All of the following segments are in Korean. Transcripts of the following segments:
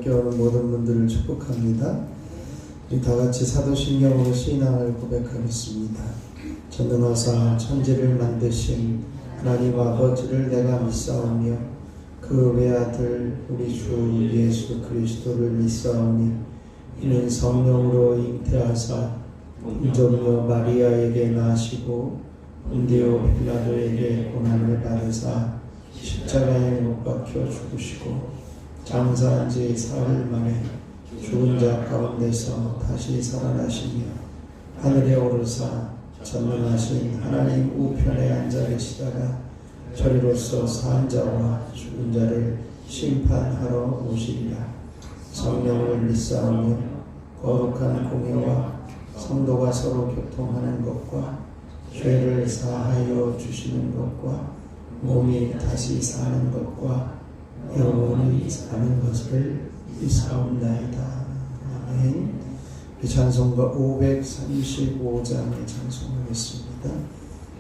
함께 오는 모든 분들을 축복합니다. 우리 다같이 사도신경으로 신앙을 고백하겠습니다. 전능하사 천지를 만드신 하나님 아버지를 내가 믿사오며 그 외아들 우리 주 예수 그리스도를 믿사오니 이는 성령으로 잉태하사 본토녀 마리아에게 나시고 본디오 빌라도에게 고난을 받으사 십자가에 못 박혀 죽으시고 장사한 지 사흘 만에 죽은 자 가운데서 다시 살아나시며 하늘에 오르사 전능하신 하나님 우편에 앉아 계시다가 저리로서 산 자와 죽은 자를 심판하러 오시리라. 성령을 믿사오며 거룩한 공예와 성도가 서로 교통하는 것과 죄를 사하여 주시는 것과 몸이 다시 사는 것과 영원히 사는 것을 믿사옵나이다. 아멘. 이 찬송가 535장에 찬송하겠습니다.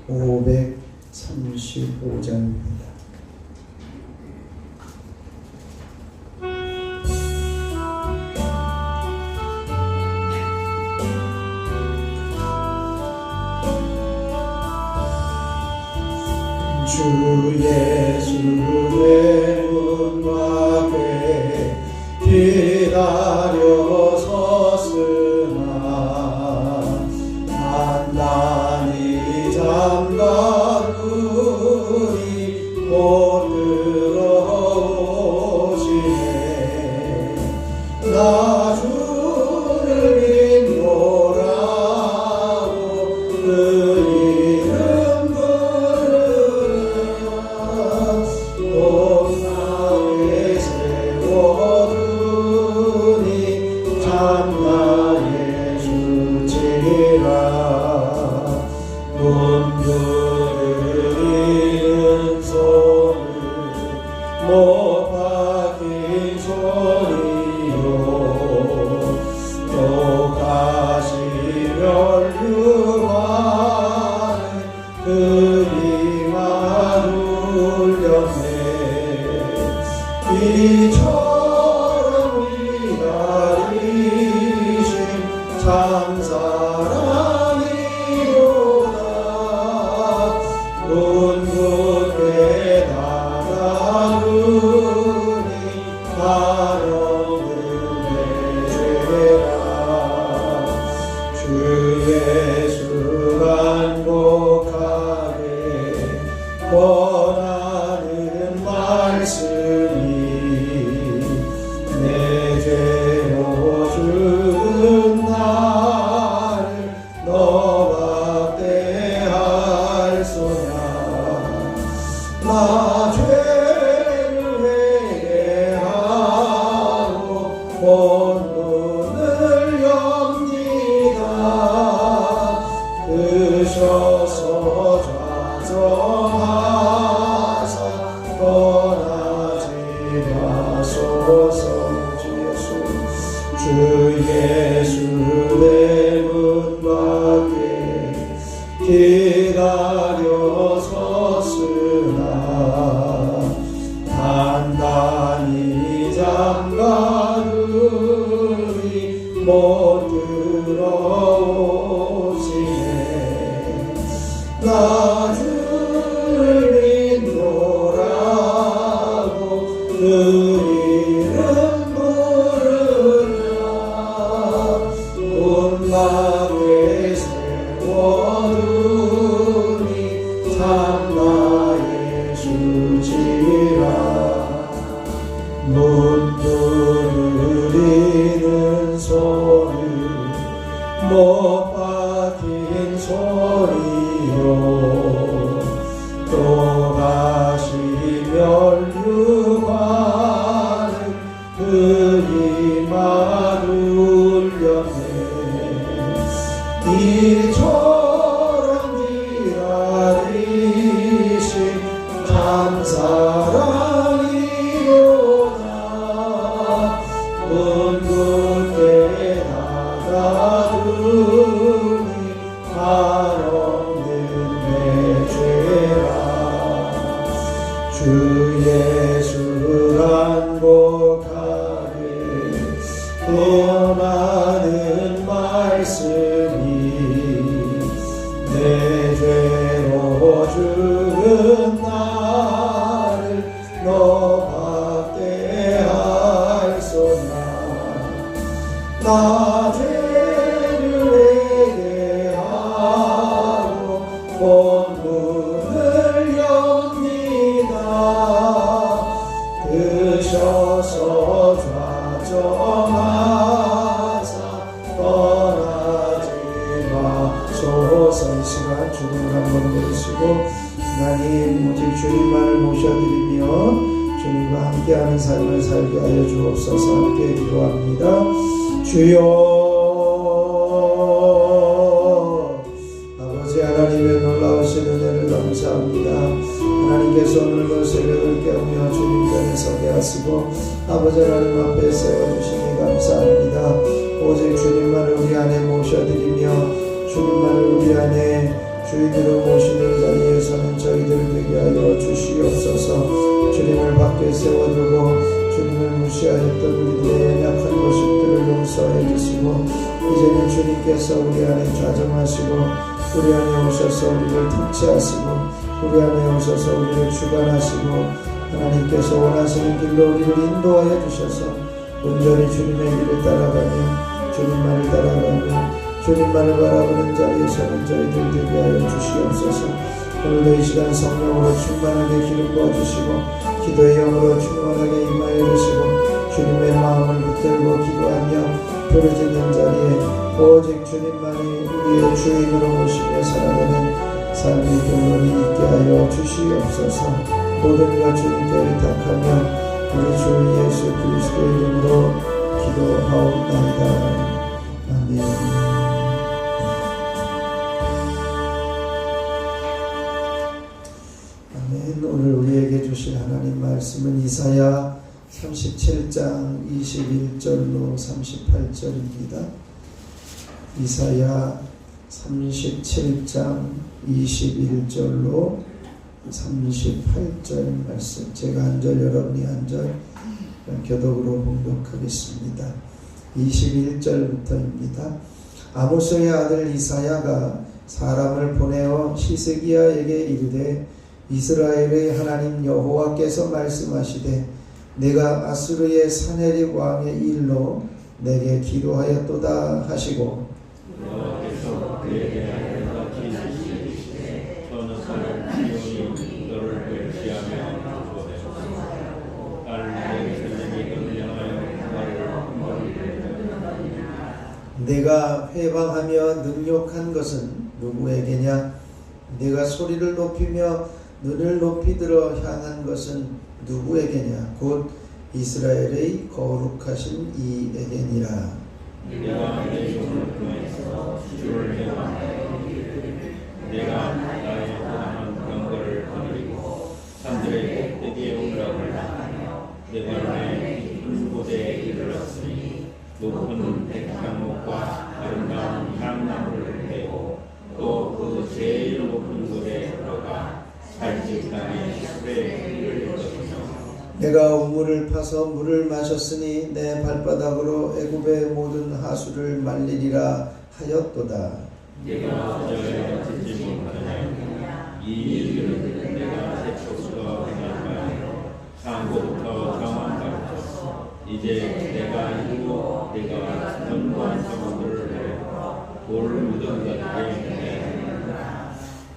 535장입니다. 주 예수의 문 밖에 기다려 섰으나 단단히 잠가두니 못 들어오시네. 나 주를 믿노라고 그 이름 온땅에 세워두니 참나의 주지라. 문드리는 손을 못 박힌 소리요 또 다시 멸류관을 그리만 울렸네. 이처럼 위하리신 참사랑이로다. 눈 굳게 닫아두니 가려는 내 죄라. 주 예수 간곡하게 원하는 말씀이 내 죄로 죽은 나를 너가 대할소냐. 나 죄를 회개하고 본문을 엽니다. 드셔서 좌정하사 떠나지 마소서. 주 예수 내 문 밖에 기다려 섰으나 단단히 잠가두니 못 들어오시네. 나 주를 믿노라고 그 이름 부르라. 온방에 세워두니 참나의 주지라. 문드리는 손을 못 박힌 소리요 또 다시 멸류관을 그리만 울렸네. 이처럼 위하리신 참사랑이로다. 문 굳게 닫아두니 가없는 내 죄라. 주 예수 간곡하게 말씀이 내 죄로 죽은 나를 너밖에 알소나 나 죄를 회개하고 본문을 엽니다 드셔서 좌정하사 떠나지 마소서. 이 시간 주님을 한번 부르시고 하나님 오직 주님만을 모셔드리며 주님과 함께하는 삶을 살게 하여 주옵소서. 함께 기도합니다. 주여 아버지 하나님의 놀라우신 은혜를 감사합니다. 하나님께서 오늘도 새벽을 깨우며 주님 전에 서게 하시고 아버지 하나님 앞에 세워주시니 감사합니다. 오직 주님만을 우리 안에 모셔드리며 주님만을 우리 안에 주인으로 모시는 자리에 서는 저희들 되게 하여 주시옵소서. 주님을 밖에 세워두고 주님을 무시하였던 우리들의 연약한 모습들을 용서해 주시고 이제는 주님께서 우리 안에 좌정하시고 우리 안에 오셔서 우리를 통치하시고 우리 안에 오셔서 우리를 주관하시고 하나님께서 원하시는 길로 우리를 인도하여 주셔서 온전히 주님의 길을 따라가며 주님만을 따라가며 주님만을 바라보는 자리에 서는 저희들 되게 하여 주시옵소서. 오늘도 이 시간 성령으로 충만하게 기름 부어주시고 기도의 영으로 충만하게 임하여 주시고 주님의 마음을 붙들고 기도하며 부르짖는 자리에 오직 주님만이 우리의 주인으로 모시며 살아가는 삶의 결론이 있게 하여 주시옵소서. 모든 것 주님께 의탁하며 우리 주 예수 그리스도의 이름으로 기도하옵나이다. 아멘. 오늘 우리에게 주신 하나님 말씀은 이사야 37장 21절로 38절입니다. 이사야 37장 21절로 38절 말씀 제가 한 절 여러분이 한 절 교독으로 봉독하겠습니다. 21절부터입니다. 아모스의 아들 이사야가 사람을 보내어 히스기야에게 이르되 이스라엘의 하나님 여호와께서 말씀하시되 내가 아수르의 사네립 왕의 일로 내게 기도하였도다 하시고 여호와께서 그에게 하여다 기시되 저는 시온이 너를 멸시하며 주소되소서. 나를 내 선생이 너를 향하여 내가 회방하며 능욕한 것은 누구에게냐? 내가 소리를 높이며 눈을 높이 들어 향한 것은 누구에게냐? 곧 이스라엘의 거룩하신 이에게니라. 내가 내 손을 통해서 주를 행하여 내가 나의 떠난 경거를 드리고 산들의 꼭대기에 올라가려 내가 내 깊은 곳에 이르렀으니 높은 백향목과 아름다운 향나무를 베고 또 그 제일 높은 곳에 들어가 살집 땅의 숲에 이를 것이며 내가 우물을 파서 물을 마셨으니 내 발바닥으로 애굽의 모든 하수를 말리리라 하였도다. 내가 저에 듣지 못하냐 이 일을 내가 태초부터 행하여 상고부터 정한다고 이제 내가 이루고 내가 전부한 자원들을 돌 묻은 자들에게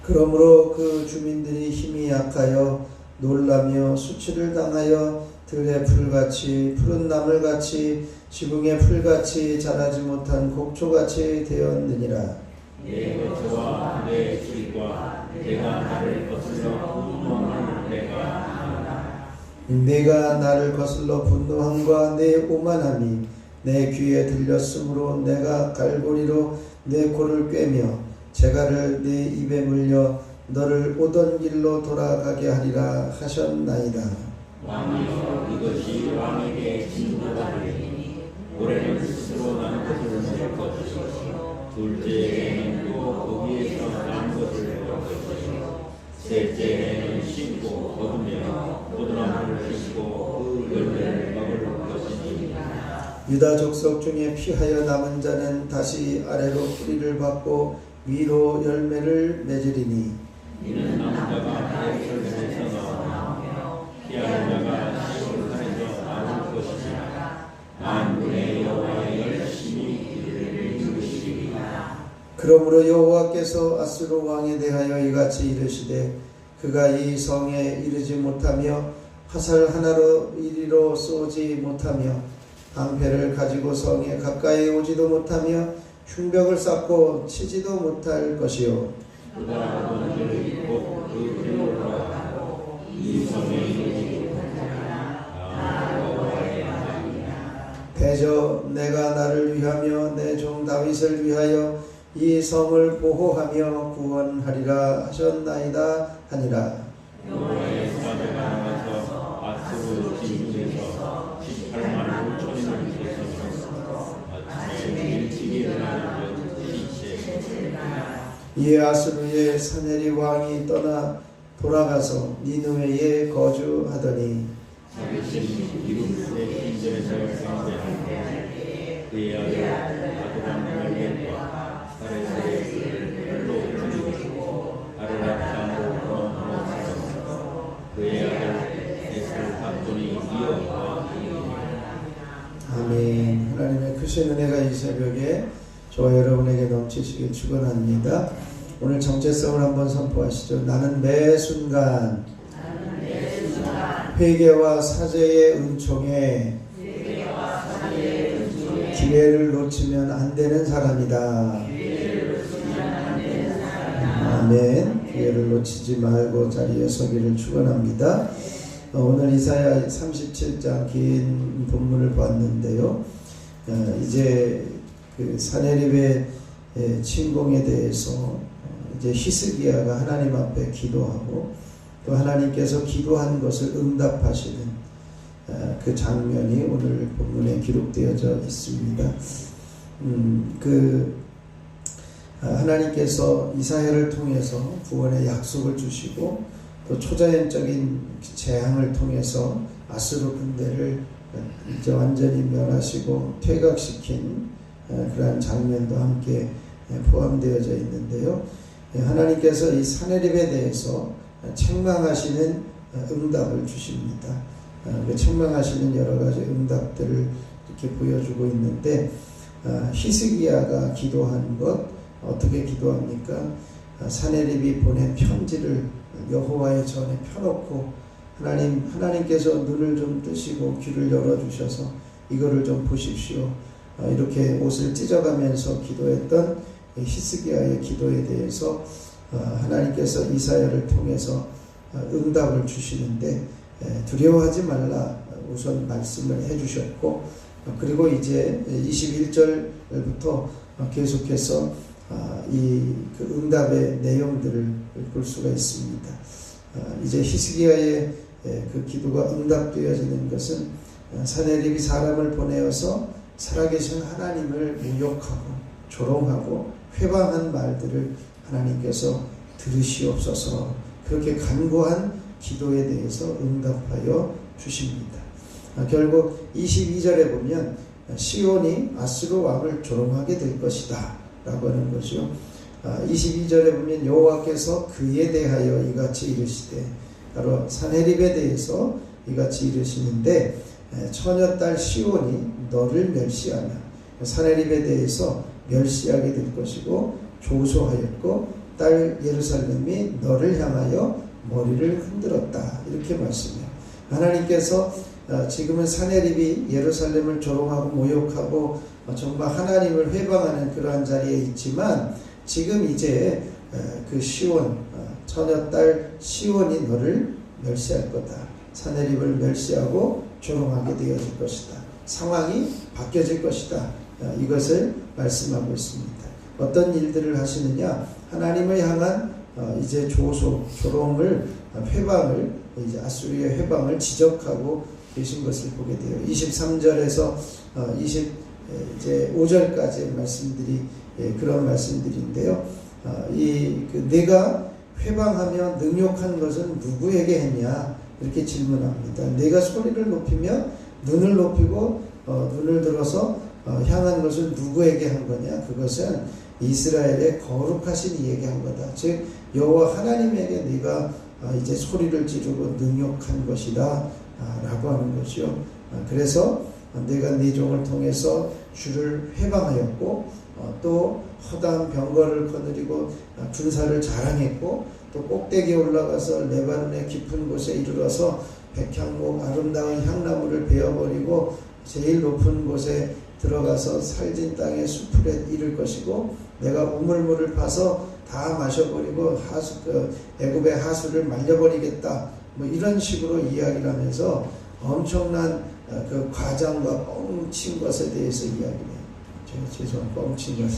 그러므로 그 주민들이 힘이 약하여 놀라며 수치를 당하여 들의 풀같이 푸른 나물같이 지붕의 풀같이 자라지 못한 곡초같이 되었느니라. 내 거처와 내 수익과 내가 나를 거슬러 분노함을 내가 나를 거슬러 분노함과 내 오만함이 내 귀에 들렸으므로 내가 갈고리로 내 코를 꿰며 재갈을 내 입에 물려 너를 오던 길로 돌아가게 하리라 하셨나이다. 왕이여 이것이 왕에게 진노가 되리니 올해는 스스로 난 것을 낼 것이요 둘째에는 또 거기에서 난 것을 낼 것이요 셋째에는 심고 거두며 포도나무를 심고 그 열매를 먹을 것이니 유다 족속 중에 피하여 남은 자는 다시 아래로 뿌리를 받고 위로 열매를 맺으리니 이는 남자가 에르살렘에서 나오며 피할 자가 시온산에서 나올 것이라. 만군의 여호와의 열심히 이를 이루시리라. 그러므로 여호와께서 아수르 왕에 대하여 이같이 이르시되 그가 이 성에 이르지 못하며 화살 하나로 이리로 쏘지 못하며 방패를 가지고 성에 가까이 오지도 못하며 흉벽을 쌓고 치지도 못할 것이요 그가 번제를 입고 그 길로 돌아가고 이 성에 이르지 못하리라. 나 여호와의 말이라. 대저 내가 나를 위하며 내 종 다윗을 위하여 이 성을 보호하며 구원하리라 하셨나이다 하니라. 여호와의 사자가 나가서 아수르 진중에서 18만 5천인을 쳤으며 아침에 일찍이 일어나는 시체. 이에 아수르의 사네립 왕이 떠나 돌아가서 니느웨에 거주하더니 자기신 이름의 인전에서 생대할 때 그의 아들 아도람 멜렉과 사레스의 별로 죽이고 아르락산으로 넘어갔고 그의 아들 에스르합돈이 이어와 아멘. 하나님의 크신 은혜가 이 새벽에 저와 여러분에게 넘치시길 축원합니다. 오늘 정체성을 한번 선포하시죠. 나는 매 순간 회개와 사죄의 은총에 기회를 놓치면 안 되는 사람이다. 아멘. 기회를 놓치지 말고 자리에 서기를 축원합니다. 오늘 이사야 37장 긴 본문을 봤는데요. 이제 그 사네립의 침공에 대해서 이제 히스기야가 하나님 앞에 기도하고 또 하나님께서 기도한 것을 응답하시는 그 장면이 오늘 본문에 기록되어져 있습니다. 하나님께서 이사야를 통해서 구원의 약속을 주시고 또 초자연적인 재앙을 통해서 아수르 군대를 이제 완전히 멸하시고 퇴각시킨 그러한 장면도 함께 포함되어져 있는데요. 하나님께서 이 사네립에 대해서 책망하시는 응답을 주십니다. 그 책망하시는 여러 가지 응답들을 이렇게 보여주고 있는데 히스기야가 기도한 것 어떻게 기도합니까? 사네립이 보낸 편지를 여호와의 전에 펴놓고 하나님께서 눈을 좀 뜨시고 귀를 열어주셔서 이거를 좀 보십시오. 이렇게 옷을 찢어가면서 기도했던 히스기야의 기도에 대해서 하나님께서 이사야를 통해서 응답을 주시는데 두려워하지 말라 우선 말씀을 해주셨고 그리고 이제 21절부터 계속해서 그 응답의 내용들을 볼 수가 있습니다. 이제 히스기야의 그 기도가 응답되어지는 것은 사네립이 사람을 보내어서 살아계신 하나님을 모욕하고 조롱하고 회방한 말들을 하나님께서 들으시옵소서 그렇게 간구한 기도에 대해서 응답하여 주십니다. 결국 22절에 보면 시온이 아수르 왕을 조롱하게 될 것이다 라고 하는 거죠. 22절에 보면 여호와께서 그에 대하여 이같이 이르시되 바로 사네립에 대해서 이같이 이르시는데 처녀딸 시온이 너를 멸시하며 사네립에 대해서 멸시하게 될 것이고 조소하였고 딸 예루살렘이 너를 향하여 머리를 흔들었다 이렇게 말씀해요. 하나님께서 지금은 사네립이 예루살렘을 조롱하고 모욕하고 정말 하나님을 회방하는 그러한 자리에 있지만 지금 이제 그 시온 처녀딸 시온이 너를 멸시할 거다. 사네립을 멸시하고 조롱하게 되어질 것이다. 상황이 바뀌어질 것이다. 이것을 말씀하고 있습니다. 어떤 일들을 하시느냐? 하나님을 향한 이제 조롱을 회방을 이제 아수르의 회방을 지적하고 계신 것을 보게 돼요. 23절에서 25절까지의 말씀들이 그런 말씀들인데요. 내가 회방하며 능욕한 것은 누구에게 했냐? 이렇게 질문합니다. 내가 소리를 높이며 눈을 높이고 눈을 들어서 향한 것은 누구에게 한 거냐? 그것은 이스라엘의 거룩하신 이에게 한 거다. 즉 여호와 하나님에게 네가 이제 소리를 지르고 능욕한 것이다 라고 하는 것이요. 그래서 내가 네 종을 통해서 주를 회방하였고 또 허다한 병거를 거느리고 군사를 자랑했고 또 꼭대기에 올라가서 레바논의 깊은 곳에 이르러서 백향목 아름다운 향나무를 베어버리고 제일 높은 곳에 들어가서 살진 땅의 수풀에 이를 것이고 내가 우물물을 파서 다 마셔버리고 애굽의 하수를 말려버리겠다. 뭐 이런 식으로 이야기를 하면서 엄청난 그 과장과 뻥친 것에 대해서 이야기를 해요. 죄송합니다. 뻥친 것.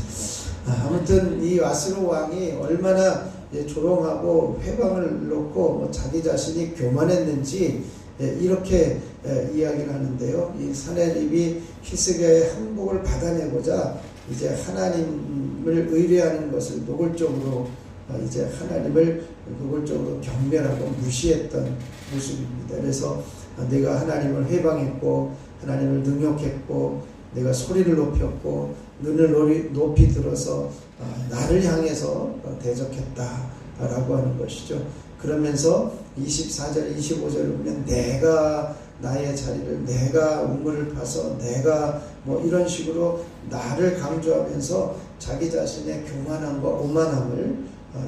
아무튼 이 아수르 왕이 얼마나 조롱하고 회방을 놓고 뭐 자기 자신이 교만했는지 이렇게 이야기를 하는데요. 이 사내립이 히스기야의 항복을 받아내고자 이제 하나님을 의뢰하는 것을 노골적으로 이제 하나님을 노골적으로 경멸하고 무시했던 모습입니다. 그래서 내가 하나님을 회방했고 하나님을 능욕했고 내가 소리를 높였고 눈을 높이 들어서 나를 향해서 대적했다라고 하는 것이죠. 그러면서 24절 25절을 보면 내가 나의 자리를 내가 우물을 파서 내가 뭐 이런 식으로 나를 강조하면서 자기 자신의 교만함과 오만함을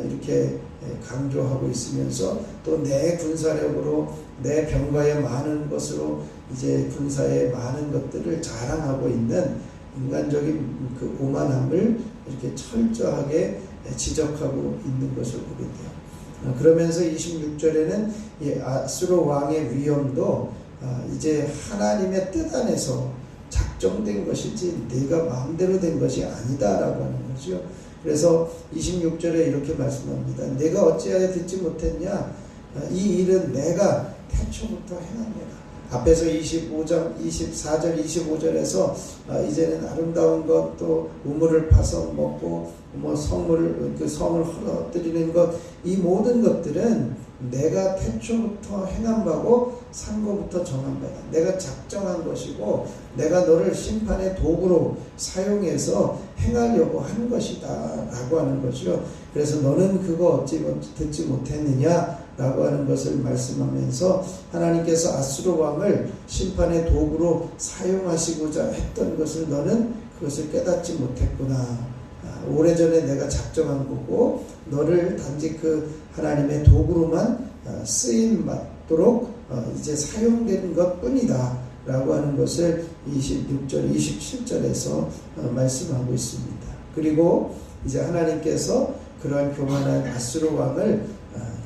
이렇게 강조하고 있으면서 또 내 군사력으로 내 병거의 많은 것으로 이제 군사의 많은 것들을 자랑하고 있는 인간적인 그 오만함을 이렇게 철저하게 지적하고 있는 것을 보게 돼요. 그러면서 26절에는 이 아수르 왕의 위엄도 이제 하나님의 뜻 안에서 작정된 것이지 네가 마음대로 된 것이 아니다라고 하는 거죠. 그래서 26절에 이렇게 말씀합니다. 내가 어찌하여 듣지 못했냐? 이 일은 내가 태초부터 행합니다. 앞에서 25장, 24절, 25절에서 이제는 아름다운 것, 또 우물을 파서 먹고 뭐 성을 허러뜨리는 것, 이 모든 것들은 내가 태초부터 행한 바고 상고부터 정한 바다. 내가 작정한 것이고 내가 너를 심판의 도구로 사용해서 행하려고 한 것이다 라고 하는 것이요. 그래서 너는 그거 어찌 듣지 못했느냐 라고 하는 것을 말씀하면서 하나님께서 아수르 왕을 심판의 도구로 사용하시고자 했던 것을 너는 그것을 깨닫지 못했구나. 오래전에 내가 작정한 거고 너를 단지 그 하나님의 도구로만 쓰임 받도록 이제 사용된 것 뿐이다 라고 하는 것을 26절 27절에서 말씀하고 있습니다. 그리고 이제 하나님께서 그러한 교만한 아수르 왕을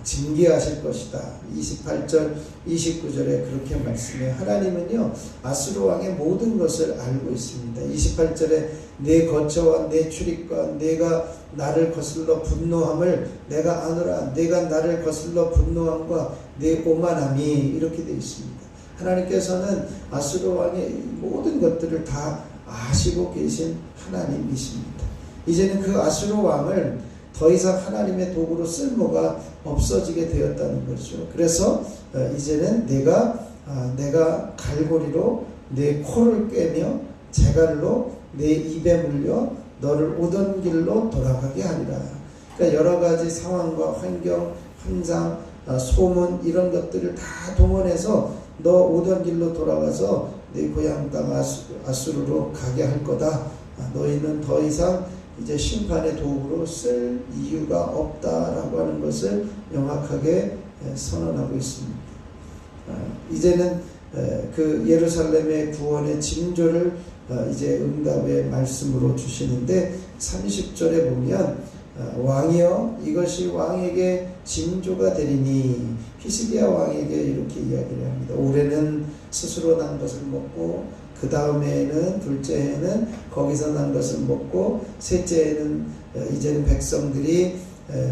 징계하실 것이다. 28절 29절에 그렇게 말씀해요. 하나님은요 아수르 왕의 모든 것을 알고 있습니다. 28절에 내 거처와 내 출입과 내가 나를 거슬러 분노함을 내가 아노라. 내가 나를 거슬러 분노함과 내 오만함이 이렇게 되어 있습니다. 하나님께서는 아수르 왕의 모든 것들을 다 아시고 계신 하나님이십니다. 이제는 그 아수르 왕을 더 이상 하나님의 도구로 쓸모가 없어지게 되었다는 거죠. 그래서 이제는 내가 갈고리로 내 코를 꿰며 재갈로 내 입에 물려 너를 오던 길로 돌아가게 하리라. 그러니까 여러 가지 상황과 환경, 환상, 소문 이런 것들을 다 동원해서 너 오던 길로 돌아가서 내 고향 땅 아수르로 가게 할 거다. 너희는 더 이상 이제 심판의 도구로 쓸 이유가 없다라고 하는 것을 명확하게 선언하고 있습니다. 이제는 그 예루살렘의 구원의 징조를 이제 응답의 말씀으로 주시는데 30절에 보면 왕이여 이것이 왕에게 징조가 되리니 히스기야 왕에게 이렇게 이야기를 합니다. 올해는 스스로 난 것을 먹고 그 다음에는 둘째 해는 거기서 난 것을 먹고 셋째 해는 이제는 백성들이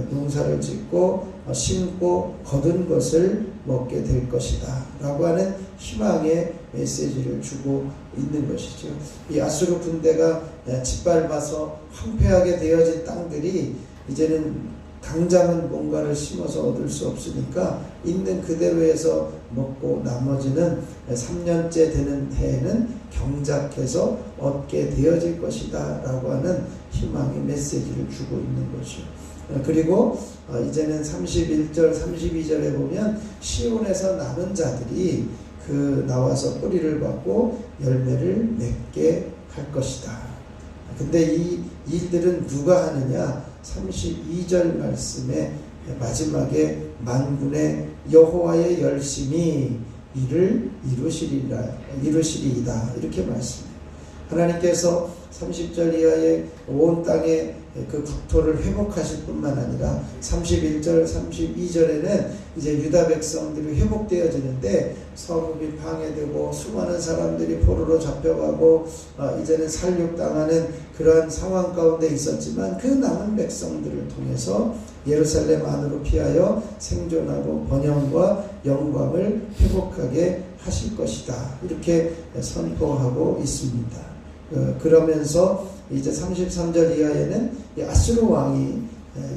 농사를 짓고 심고 거둔 것을 먹게 될 것이다 라고 하는 희망의 메시지를 주고 있는 것이죠. 이 아수르 군대가 짓밟아서 황폐하게 되어진 땅들이 이제는 당장은 뭔가를 심어서 얻을 수 없으니까 있는 그대로에서 먹고 나머지는 3년째 되는 해에는 경작해서 얻게 되어질 것이다 라고 하는 희망의 메시지를 주고 있는 것이요. 그리고 이제는 31절 32절에 보면 시온에서 남은 자들이 나와서 뿌리를 받고 열매를 맺게 할 것이다. 근데 이 일들은 누가 하느냐? 32절 말씀의 마지막에 만군의 여호와의 열심히 이를 이루시리이다 이렇게 말씀해요. 하나님께서 30절 이하의 온 땅의 그 국토를 회복하실 뿐만 아니라 31절 32절에는 이제 유다 백성들이 회복되어지는데 성읍이 방해되고 수많은 사람들이 포로로 잡혀가고 이제는 살육당하는 그러한 상황 가운데 있었지만 그 남은 백성들을 통해서 예루살렘 안으로 피하여 생존하고 번영과 영광을 회복하게 하실 것이다 이렇게 선포하고 있습니다. 그러면서 이제 33절 이하에는 아수르 왕이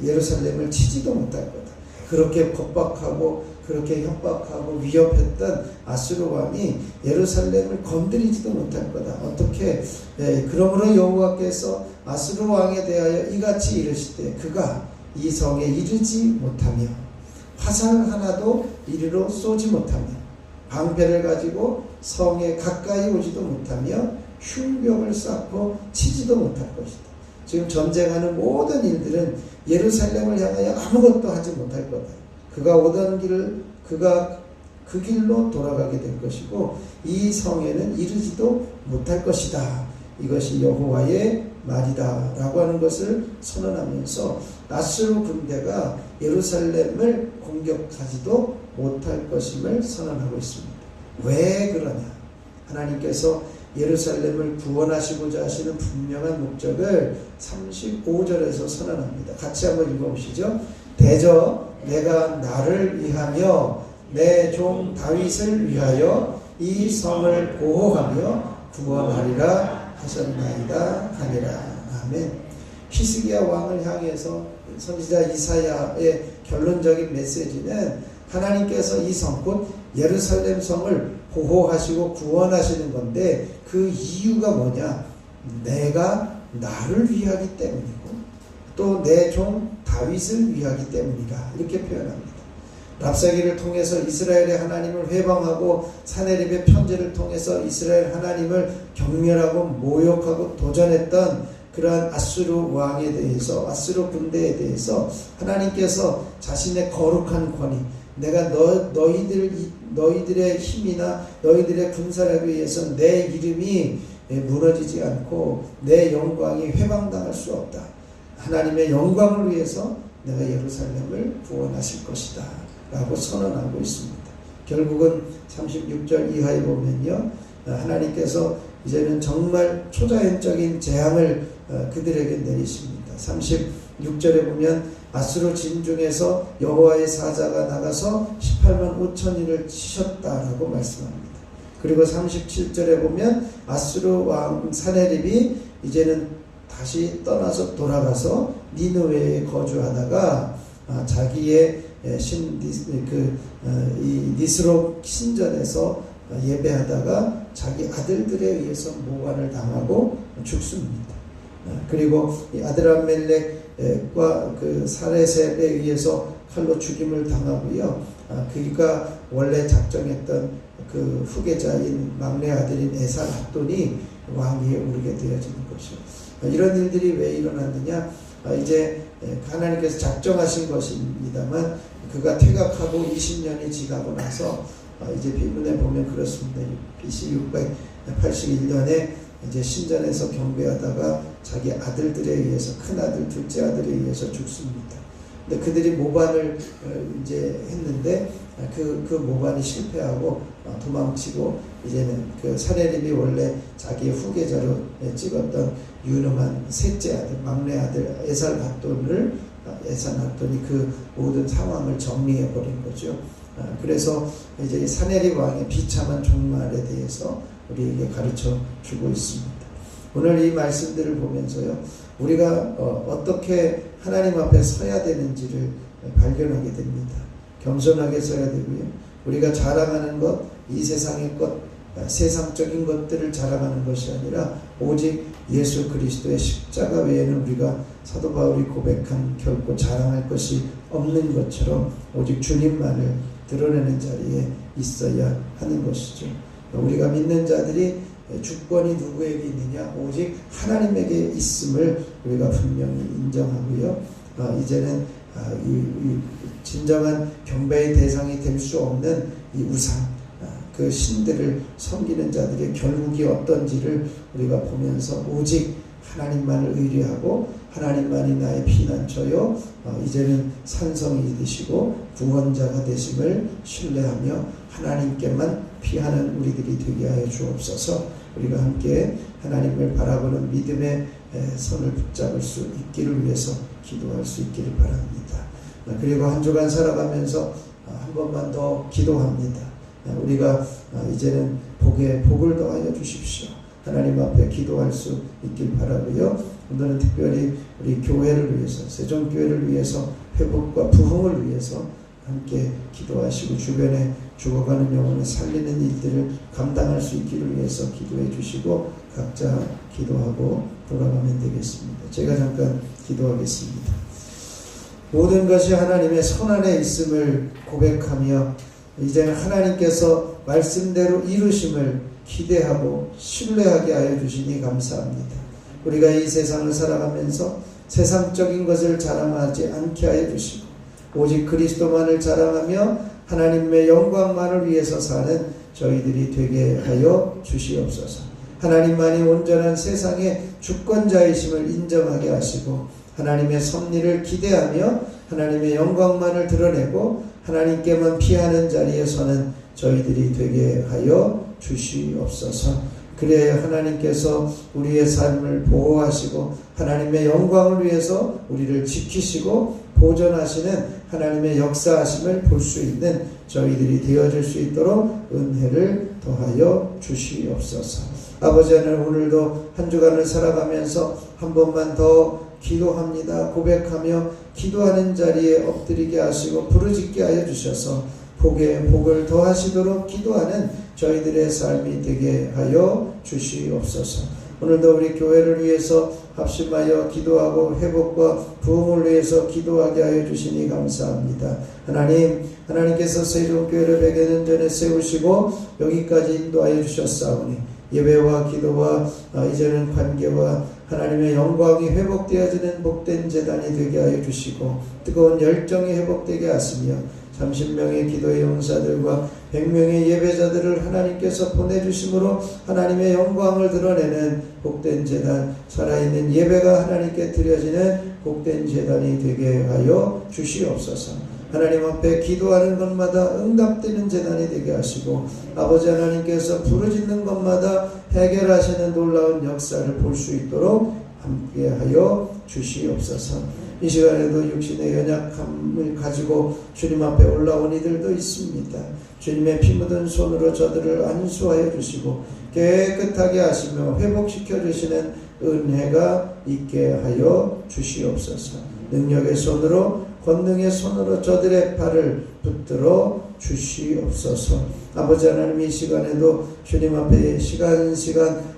예루살렘을 치지도 못할 거다. 그렇게 겁박하고 그렇게 협박하고 위협했던 아수르 왕이 예루살렘을 건드리지도 못할 거다. 어떻게? 그러므로 여호와께서 아수르 왕에 대하여 이같이 이르시되 그가 이 성에 이르지 못하며 화살 하나도 이리로 쏘지 못하며 방패를 가지고 성에 가까이 오지도 못하며 흉병을 쌓고 치지도 못할 것이다. 지금 전쟁하는 모든 일들은 예루살렘을 향하여 아무것도 하지 못할 거다. 그가 오던 길을 그가 그 길로 돌아가게 될 것이고 이 성에는 이르지도 못할 것이다. 이것이 여호와의 말이다 라고 하는 것을 선언하면서 아수르 군대가 예루살렘을 공격하지도 못할 것임을 선언하고 있습니다. 왜 그러냐? 하나님께서 예루살렘을 구원하시고자 하시는 분명한 목적을 35절에서 선언합니다. 같이 한번 읽어보시죠. 대저 내가 나를 위하며 내 종 다윗을 위하여 이 성을 보호하며 구원하리라 하셨나이다 하니라. 아멘. 히스기야 왕을 향해서 선지자 이사야의 결론적인 메시지는 하나님께서 이 성 곧 예루살렘 성을 보호하시고 구원하시는 건데 그 이유가 뭐냐? 내가 나를 위하기 때문이고 또 내 종 다윗을 위하기 때문이다 이렇게 표현합니다. 랍사기를 통해서 이스라엘의 하나님을 회방하고 사네립의 편지를 통해서 이스라엘 하나님을 경멸하고 모욕하고 도전했던 그러한 아수르 왕에 대해서 아수르 군대에 대해서 하나님께서 자신의 거룩한 권위 내가 너희들의 힘이나 너희들의 군사력에 의해서 내 이름이 무너지지 않고 내 영광이 회방당할 수 없다. 하나님의 영광을 위해서 내가 예루살렘을 구원하실 것이다 라고 선언하고 있습니다. 결국은 36절 이하에 보면요, 하나님께서 이제는 정말 초자연적인 재앙을 그들에게 내리십니다. 36절에 보면 아수르 진중에서 여호와의 사자가 나가서 18만 5천인을 치셨다라고 말씀합니다. 그리고 37절에 보면 아수르 왕 사네립이 이제는 다시 떠나서 돌아가서 니느웨에 거주하다가 자기의 니스록 신전에서 예배하다가 자기 아들들에 의해서 모관을 당하고 죽습니다. 그리고 이 아드람멜렉과 그 사레셋에 의해서 칼로 죽임을 당하고요. 그가 원래 작정했던 그 후계자인 막내 아들인 에살핫돈이 왕위에 오르게 되어지는 것이요. 이런 일들이 왜 일어났느냐? 이제 하나님께서 작정하신 것입니다만 그가 퇴각하고 20년이 지나고 나서 이제 비문에 보면 그렇습니다. BC 681년에 이제 신전에서 경배하다가 자기 아들들에 의해서 큰 아들, 둘째 아들에 의해서 죽습니다. 근데 그들이 모반을 이제 했는데 그 모반이 실패하고 도망치고 이제는 그 사네립이 원래 자기의 후계자로 찍었던 유능한 셋째 아들, 막내 아들 에살핫돈이 그 모든 상황을 정리해 버린 거죠. 그래서 이제 사네립 왕의 비참한 종말에 대해서 우리에게 가르쳐 주고 있습니다. 오늘 이 말씀들을 보면서요, 우리가 어떻게 하나님 앞에 서야 되는지를 발견하게 됩니다. 겸손하게 서야 되고요, 우리가 자랑하는 것, 이 세상의 것, 세상적인 것들을 자랑하는 것이 아니라 오직 예수 그리스도의 십자가 외에는 우리가 사도 바울이 고백한 결코 자랑할 것이 없는 것처럼 오직 주님만을 드러내는 자리에 있어야 하는 것이죠. 우리가 믿는 자들이 주권이 누구에게 있느냐? 오직 하나님에게 있음을 우리가 분명히 인정하고요. 이제는 이 진정한 경배의 대상이 될 수 없는 이 우상, 그 신들을 섬기는 자들의 결국이 어떤지를 우리가 보면서 오직 하나님만을 의뢰하고 하나님만이 나의 피난처요, 이제는 산성이 되시고 구원자가 되심을 신뢰하며 하나님께만 피하는 우리들이 되게 하여 주옵소서. 우리가 함께 하나님을 바라보는 믿음의 손을 붙잡을 수 있기를 위해서 기도할 수 있기를 바랍니다. 그리고 한 주간 살아가면서 한 번만 더 기도합니다. 우리가 이제는 복을 더하여 주십시오. 하나님 앞에 기도할 수 있길 바라고요. 오늘은 특별히 우리 교회를 위해서, 세종교회를 위해서, 회복과 부흥을 위해서 함께 기도하시고 주변에 죽어가는 영혼을 살리는 일들을 감당할 수 있기를 위해서 기도해 주시고 각자 기도하고 돌아가면 되겠습니다. 제가 잠깐 기도하겠습니다. 모든 것이 하나님의 손안에 있음을 고백하며 이제는 하나님께서 말씀대로 이루심을 기대하고 신뢰하게 하여 주시니 감사합니다. 우리가 이 세상을 살아가면서 세상적인 것을 자랑하지 않게 하여 주시고 오직 그리스도만을 자랑하며 하나님의 영광만을 위해서 사는 저희들이 되게 하여 주시옵소서. 하나님만이 온전한 세상의 주권자이심을 인정하게 하시고 하나님의 섭리를 기대하며 하나님의 영광만을 드러내고 하나님께만 피하는 자리에 서는 저희들이 되게 하여 주시옵소서. 그래야 하나님께서 우리의 삶을 보호하시고 하나님의 영광을 위해서 우리를 지키시고 보존하시는 하나님의 역사하심을 볼 수 있는 저희들이 되어질 수 있도록 은혜를 더하여 주시옵소서. 아버지 하나님, 오늘도 한 주간을 살아가면서 한 번만 더 기도합니다. 고백하며 기도하는 자리에 엎드리게 하시고 부르짖게 하여 주셔서 복에 복을 더하시도록 기도하는 저희들의 삶이 되게 하여 주시옵소서. 오늘도 우리 교회를 위해서 합심하여 기도하고 회복과 부흥을 위해서 기도하게 하여 주시니 감사합니다. 하나님께서 세종교회를 100여 년 전에 세우시고 여기까지 인도하여 주셨사오니 예배와 기도와 이제는 관계와 하나님의 영광이 회복되어지는 복된 제단이 되게 하여 주시고 뜨거운 열정이 회복되게 하시며 30명의 기도의 용사들과 100명의 예배자들을 하나님께서 보내주심으로 하나님의 영광을 드러내는 복된 제단, 살아있는 예배가 하나님께 드려지는 복된 제단이 되게 하여 주시옵소서. 하나님 앞에 기도하는 것마다 응답되는 제단이 되게 하시고 아버지 하나님께서 부르짖는 것마다 해결하시는 놀라운 역사를 볼 수 있도록 함께하여 주시옵소서. 이 시간에도 육신의 연약함을 가지고 주님 앞에 올라온 이들도 있습니다. 주님의 피 묻은 손으로 저들을 안수하여 주시고 깨끗하게 하시며 회복시켜 주시는 은혜가 있게 하여 주시옵소서. 능력의 손으로 권능의 손으로 저들의 발을 붙들어 주시옵소서. 아버지 하나님, 이 시간에도 주님 앞에 시간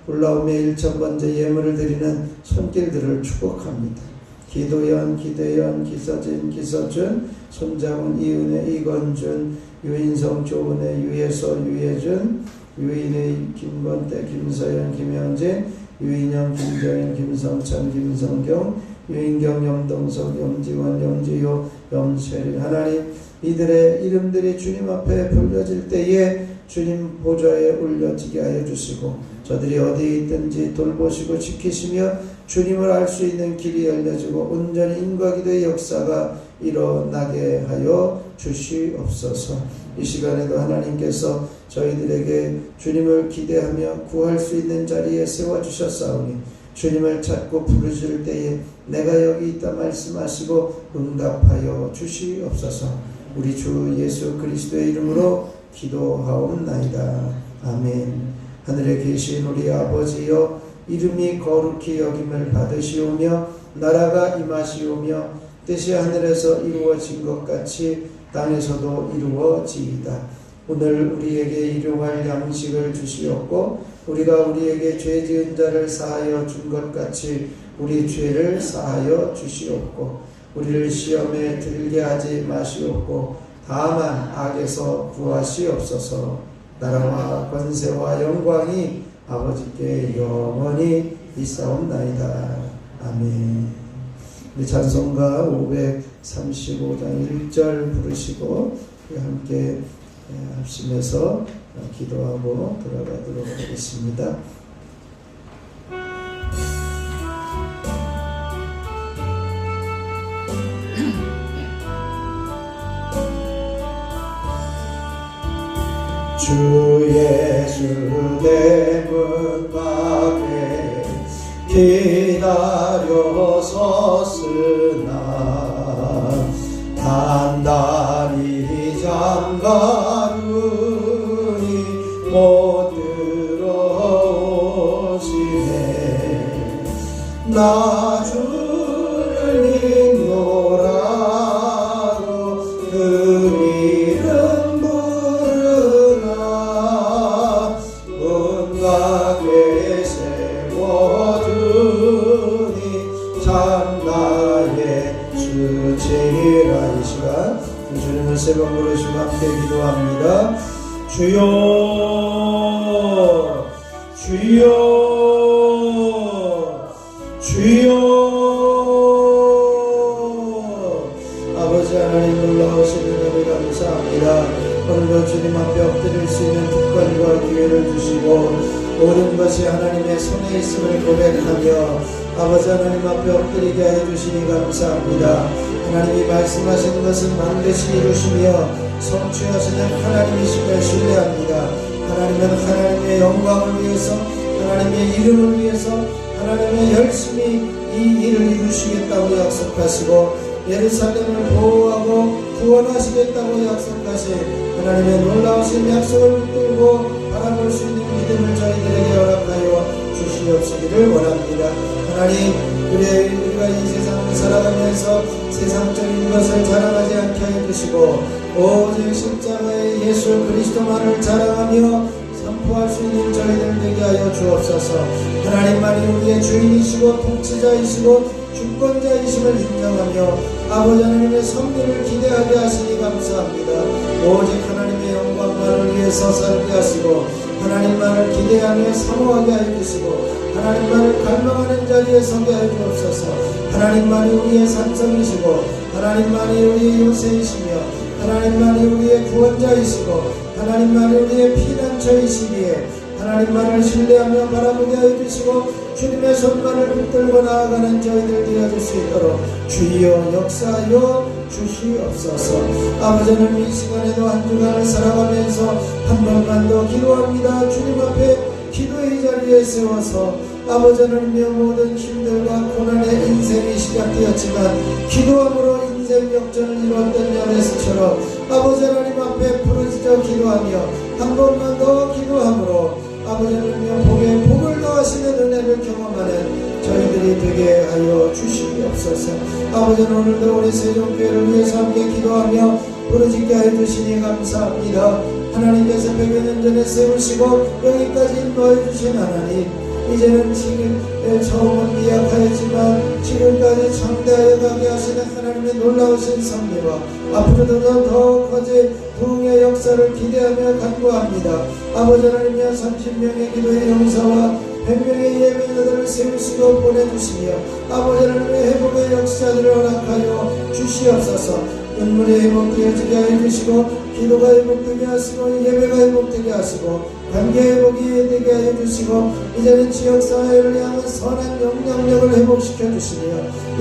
올라오며 1000번째 예물을 드리는 손길들을 축복합니다. 기도연, 기대연, 기서준, 손자훈, 이은혜, 이건준, 유인성, 조은혜, 유예서, 유예준, 유인혜, 김건태, 김서연, 김영진, 유인영, 김정인, 김성찬, 김성경, 유인경, 염동석, 염지원, 염지효, 염세린. 하나님, 이들의 이름들이 주님 앞에 불려질 때에 주님 보좌에 올려지게 하여 주시고 저들이 어디에 있든지 돌보시고 지키시며 주님을 알 수 있는 길이 열려지고 온전히 인과기도의 역사가 일어나게 하여 주시옵소서. 이 시간에도 하나님께서 저희들에게 주님을 기대하며 구할 수 있는 자리에 세워주셨사오니 주님을 찾고 부르실 때에 내가 여기 있다 말씀하시고 응답하여 주시옵소서. 우리 주 예수 그리스도의 이름으로 기도하옵나이다. 아멘. 하늘에 계신 우리 아버지여, 이름이 거룩히 여김을 받으시오며 나라가 임하시오며 뜻이 하늘에서 이루어진 것 같이 땅에서도 이루어지이다. 오늘 우리에게 일용할 양식을 주시옵고 우리가 우리에게 죄 지은 자를 사하여 준 것 같이 우리 죄를 사하여 주시옵고 우리를 시험에 들게 하지 마시옵고 다만 악에서 구하시옵소서. 나라와 권세와 영광이 아버지께 영원히 있사옵나이다. 아멘. 우리 찬송가 535장 1절 부르시고 함께 합심해서 기도하고 돌아가도록 하겠습니다. 주 예수 대문 밖에 기다려 섰으나 단단히 잠가두니 못 들어오시네. 나 주를 믿노라고 그 이름 부르나 문 밖에 세워두니 참 나의 주치라. 이 시간 주님을 세 번 부르시고 함께 기도합니다. 주여 주여 주여. 아버지 하나님 놀라우신 은혜를 감사합니다. 오늘도 주님 앞에 엎드릴 수 있는 특권과 기회를 주시고 모든 것이 하나님의 손에 있음을 고백하며 아버지 하나님 앞에 엎드리게 하여 주시니 감사합니다. 하나님이 말씀하시는 것은 반드시 이루시며 성취하시는 하나님이심을 신뢰합니다. 하나님은 하나님의 영광을 위해서 하나님의 이름을 위해서 하나님의 열심히 이 일을 이루시겠다고 약속하시고 예루살렘을 보호하고 구원하시겠다고 약속하신 하나님의 놀라우신 약속을 붙들고 바라볼 수 있는 믿음을 저희들에게 허락하여 주시옵시기를 원합니다. 하나님, 우리가 이 세상을 살아가면서 세상적인 것을 자랑하지 않게 하여 주시고 오직 십자가의 예수 그리스도만을 자랑하며 선포할 수 있는 저희들 되게 하여 주옵소서. 하나님만이 우리의 주인이시고 통치자이시고 주권자이심을 인정하며 아버지 하나님의 섭리를 기대하게 하시니 감사합니다. 오직 하나님의 영광만을 위해서 살게 하시고 하나님만을 기대하며 사모하게 하여 주시고 하나님만을 갈망하는 자리에 서게 하여 주옵소서. 하나님만이 우리의 산성이시고 하나님만이 우리의 요새이시며 하나님만이 우리의 구원자이시고 하나님만이 우리의 피난처이시기에 하나님만을 신뢰하며 바라보게 하여 주시고 주님의 손만을 붙들고 나아가는 저희들 되어줄 수 있도록 주여 역사하여 주시옵소서. 아버지는 이 시간에도 한 주간을 살아가면서 한 번만 더 기도합니다. 주님 앞에 기도의 자리에 세워서 아버지 하나님의 모든 힘들과 고난의 인생이 시작되었지만 기도함으로 인생 역전을 이루었던 야베스처럼 아버지 하나님 앞에 부르짖어 기도하며 한 번만 더 기도함으로 아버지 하나님의 복에 복을 더하시는 은혜를 경험하는 저희들이 되게 하여 주시옵소서. 아버지는 오늘도 우리 세종교회를 위해서 함께 기도하며 부르짖게 하여 주시니 감사합니다. 하나님께서 100여 년 전에 세우시고 여기까지 인도하여 주신 하나님, 이제는 지금 처음은 미약하였지만 지금까지 창대하여 가게 하시는 하나님의 놀라우신 섭리와 앞으로도 더 커질 부흥의 역사를 기대하며 간구합니다. 아버지 하나님이여 30명의 기도의 용사와 100명의 예배자들을 세우시고 보내주시며 아버지 하나님의 회복의 역사들을 허락하여 주시옵소서. 눈물이 회복되어지게 하여 주시고 기도가 회복되게 하시고 예배가 회복되게 하시고 관계 회복이 되게 하여 주시고 이제는 지역사회를 향한 선한 영향력을 회복시켜 주시며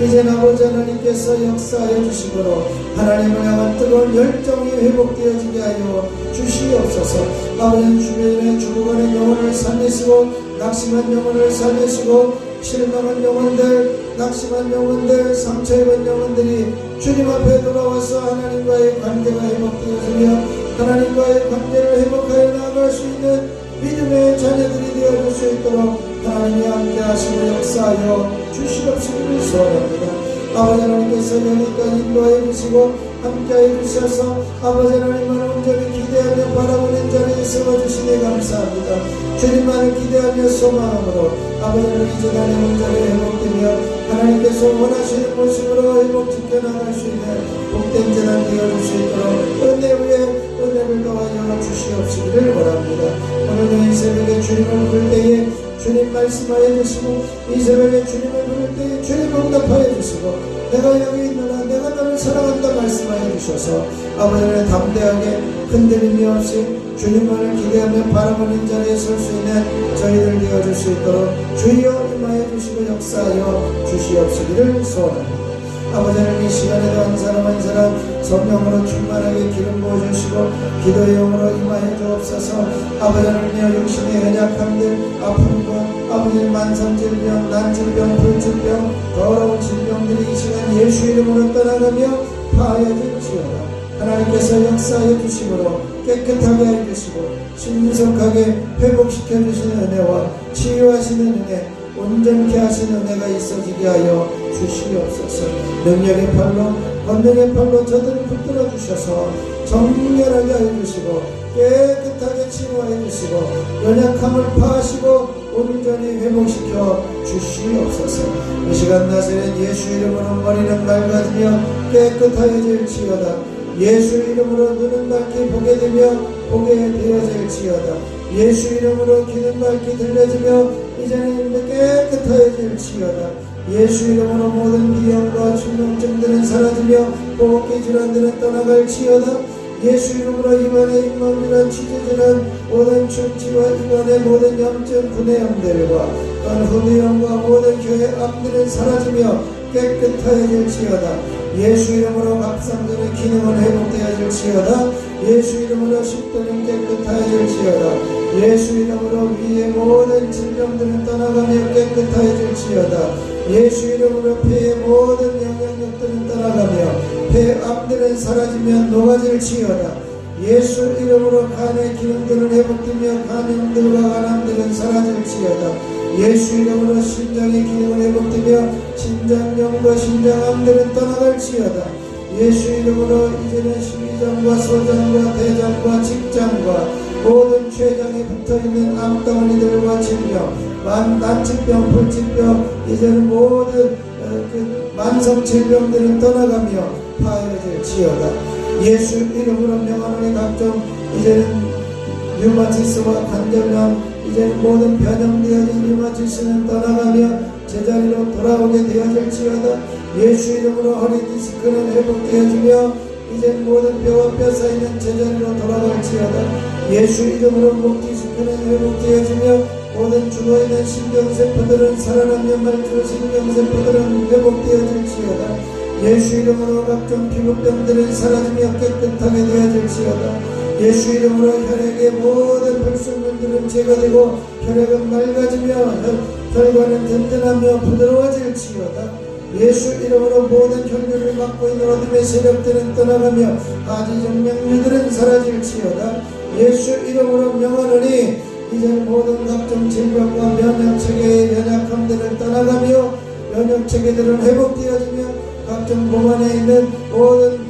이제는 아버지 하나님께서 역사하여 주시므로 하나님을 향한 뜨거운 열정이 회복되어지게 하여 주시옵소서. 아버지는 주변에 죽어가는 영혼을 살리시고 낙심한 영혼을 살리시고 실망한 영혼들, 낙심한 영혼들, 상처 입은 영혼들이 주님 앞에 돌아와서 하나님과의 관계가 회복되어지며 하나님과의 관계를 회복하여 나아갈 수 있는 믿음의 자녀들이 되어줄 수 있도록 하나님이 함께 하시고 역사하여 주시옵시기를 소원합니다. 아버지 하나님께서 여기까지 인도하여 주시고 함께하여 주셔서 아버지 하나님을 온전히 기대하며 바라보는 자리에 세워주시니 감사합니다. 주님만을 기대하며 소망함으로 아버지 하나님 이 재단의 온전히 회복되며 하나님께서 원하시는 모습으로 회복 지켜나갈 수 있는 복된 재단 되어줄 수 있도록 은혜 위에 은혜를 더하여 주시옵시기를 원합니다. 오늘도 이 새벽에 주님을 부를 때에 주님 말씀하여 주시고 이 새벽에 주님을 부를 때에 주님 응답하여 주시고 내가 여기 있노라 내가 너를 사랑한다 말씀하여 주셔서 아버지를 담대하게 흔들림이 없이 주님만을 기대하며 바라보는 자리에 설 수 있는 저희들 되어줄 수 있도록 주여 임하여 주시고 역사하여 주시옵시기를 소원합니다. 아버지 하나님 이 시간에도 한 사람 한 사람 성령으로 충만하게 기름 부어주시고 기도의 영으로 임하여 주옵소서. 아버지 하나님의 육신의 연약함들 아픔과 아버지 만성질병 난질병 불질병 더러운 질병들이 이 시간 예수 이름으로 떠나가며 파하여질지어다. 하나님께서 역사하여 주심으로 깨끗하게 하여 주시고 신속하게 회복시켜 주시는 은혜와 치유하시는 은혜 온전케 하시는 은혜가 있어지게 하여 주시옵소서. 능력의 팔로 권능의 팔로 저들을 붙들어 주셔서 정결하게 하여 주시고 깨끗하게 치유하여 주시고 연약함을 파하시고 온전히 회복시켜 주시옵소서. 이 시간 나사렛 예수 이름으로 머리는 맑아지며 깨끗하여질지어다. 예수 이름으로 눈은 밝게 보게 되며 보게 되어질지어다. 예수 이름으로 귀는 밝게 들려지며 이제는 깨끗하여질지어다. 예수 이름으로 모든 비염과 충농증들은 사라지며 호흡기 질환들은 떠나갈지어다. 예수 이름으로 입안의 잇몸이란 치주질환 모든 충치와 입안의 모든 염증 분해염들과 후두염과 모든 혀의 암들은 사라지며 깨끗하여질지어다. 예수 이름으로 갑상선의 기능은 회복되어질지어다. 예수 이름으로 식도는 깨끗하여질지어다. 예수 이름으로 위의 모든 질병들은 떠나가며 깨끗하여질지어다. 예수 이름으로 폐의 모든 영향력들은 떠나가며 폐암들은 사라지며 녹아질지어다. 예수 이름으로 간의 기능들은 회복되며 간염들과 간암들은 사라질지어다. 예수 이름으로 심장의 기능을 회복되며 심장염과 심장암들은 떠나갈지어다. 예수 이름으로 이제는 심장과 소장과 대장과 직장과 모든 췌장에 붙어있는 암덩어리들과 질병 난치병 불치병 이제는 모든 만성 질병들은 떠나가며 파해질지어다. 예수 이름으로 명하노니 각종 이제는 류마티스와 관절염 이제는 모든 변형되어진 류마티스는 떠나가며 제자리로 돌아오게 되어질지어다. 예수 이름으로 허리 디스크는 회복되어지며 이제는 모든 뼈와 뼈 사이는 제자리로 돌아갈지어다. 예수 이름으로 목 디스크는 회복되어지며 모든 죽어있는 신경세포들은 살아나며 말주 신경세포들은 회복되어질지어다. 예수 이름으로 각종 피부병들은 사라지며 깨끗하게 되어질지어다. 예수 이름으로 혈액의 모든 불순물들은 제거되고 혈액은 맑아지며 혈관은 든든하며 부드러워질지어다. 예수 이름으로 모든 혈류를 막고 있는 어둠의 세력들은 떠나가며 아지정맥류들은 사라질지어다. 예수 이름으로 명하노니 이제 모든 각종 질병과 면역체계의 연약함들은 떠나가며 면역체계들은 회복되어지며 각종 몸 안에 있는 모든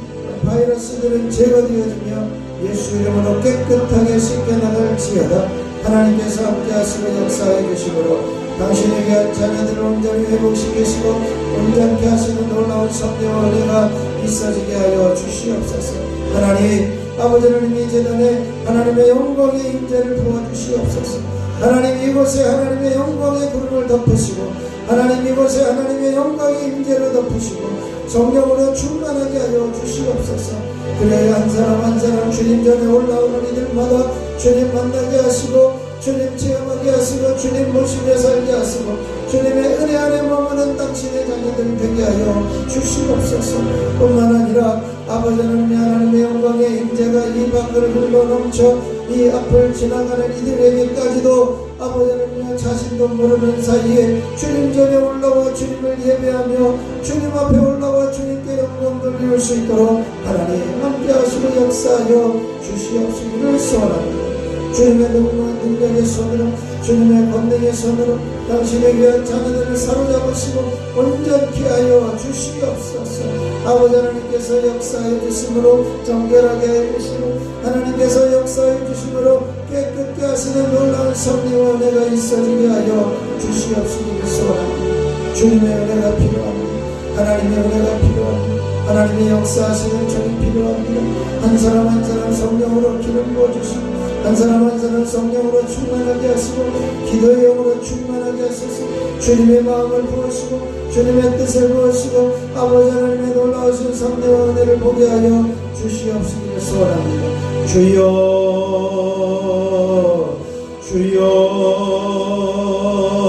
바이러스들은 제거되어지며 예수 이름으로 깨끗하게 씻겨나갈지어다. 하나님께서 함께하시고 역사해 주시므로 당신에게 한 자녀들을 온전히 회복시키시고 온전케 하시는 놀라운 성령의 은혜가 있어지게 하여 주시옵소서. 하나님 아버지 하나님 이 재단에 하나님의 영광의 임재를 부어주시옵소서. 하나님 이곳에 하나님의 영광의 구름을 덮으시고 하나님 이곳에 하나님의 영광의 임재를 덮으시고 성령으로 충만하게 하여 주시옵소서. 그래야 한 사람 한 사람 주님 전에 올라오는 이들마다 주님 만나게 하시고 주님 체험하게 하시고 주님 모시며 살게 하시고 주님의 은혜 안에 머무는 당신의 자녀들 되게 하여 주시옵소서. 뿐만 아니라 아버지 하나님의 영광의 임재가 이 밖을 흘러넘쳐 이 앞을 지나가는 이들에게까지도 아버지 하나님 자신도 모르는 사이에 주님 전에 올라와 주님을 예배하며 주님 앞에 올라와 주님께 영광 돌릴 수 있도록 하나님 함께 하시고 역사하여 주시옵시기를 소원합니다. 주님의 능력의 손으로 주님의 권능의 손으로 당신의 귀한 자녀들을 사로잡으시고 온전케 하여 주시옵소서. 아버지 하나님께서 역사해 주심으로 정결하게 해 주시고 하나님께서 역사해 주심으로 깨끗게 하시는 놀라운 섭리와 은혜가 있어지게 하여 주시옵시기를 소원합니다. 주님의 은혜가 필요합니다. 하나님의 은혜가 필요합니다. 하나님의 역사하시는 종이 필요합니다. 한 사람 한 사람 성령으로 기름 부어주시고 한 사람 한 사람 성령으로 충만하게 하시고 기도의 영으로 충만하게 하소서. 주님의 마음을 부으시고 주님의 뜻을 부으시고 아버지 하나님의 놀라우신 섭리와 은혜를 보게 하여 주시옵시기를 소원합니다. 주여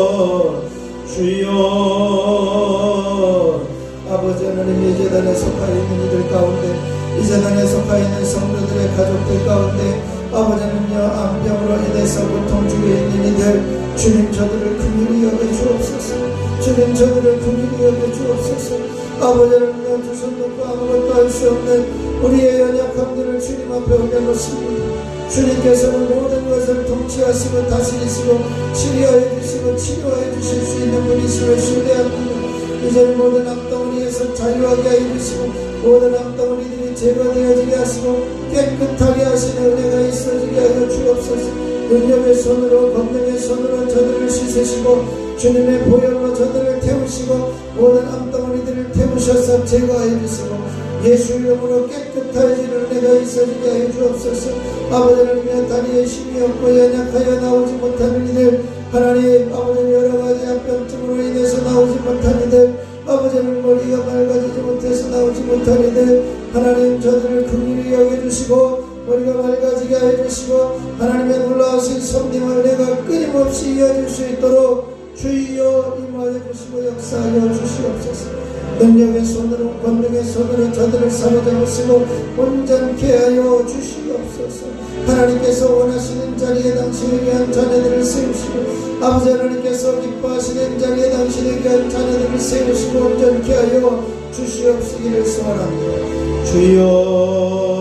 주여 주여. 아버지 하나님 이 재단에 속하여 있는 이들 가운데 이 재단에 속하여 있는 성도들의 가족들 가운데 아버지 하나님여 암병으로 인해서 고통 중에 있는 이들 주님 저들을 긍휼히 여겨 주옵소서. 주님 저들을 긍휼히 여겨 주옵소서. 아버지 하나님여 두 손 놓고 아무것도 할 수 없는 우리의 연약함들을 주님 앞에 올려놓습니다. 주님께서는 모든 것을 통치하시고 다스리시고 치료해 주시고 치료해 주실 수 있는 분이심을 신뢰합니다. 이제는 모든 악덩어리에서 자유하게 하여 주시고 모든 악덩어리들이 제거되어지게 하시고 깨끗하게 하시는 은혜가 있어지게 하여 주옵소서. 능력의 손으로 권능의 손으로 저들을 씻으시고 주님의 보혈로 저들을 태우시고 모든 악덩어리들을 태우셔서 제거하여 주시고 예수 이름으로 깨끗해지는 은혜가 있어지게 하여 주옵소서. 아버지 하나님의 다리에 힘이 없고 연약하여 나오지 못하는 이들 하나님 아버지 여러가지 합병증으로 인해서 나오지 못한 이들 아버지는 머리가 맑아지지 못해서 나오지 못한 이들 하나님 저들을 긍휼히 여겨주시고 머리가 맑아지게 해주시고 하나님의 놀라우신 섭리와 은혜가 끊임없이 이어질 수 있도록 주여 임하여 주시고 역사하여 주시옵소서. 능력의 손으로 권능의 손으로 저들을 사로잡으시고 온전케 하여 주시옵소서. 하나님께서 원하시는 자리에 당신의 귀한 자녀들을 세우시고 아버지 하나님께서 기뻐하시는 자리에 당신의 귀한 자녀들을 세우시고 온전케 하여 주시옵시기를 소원합니다. 주여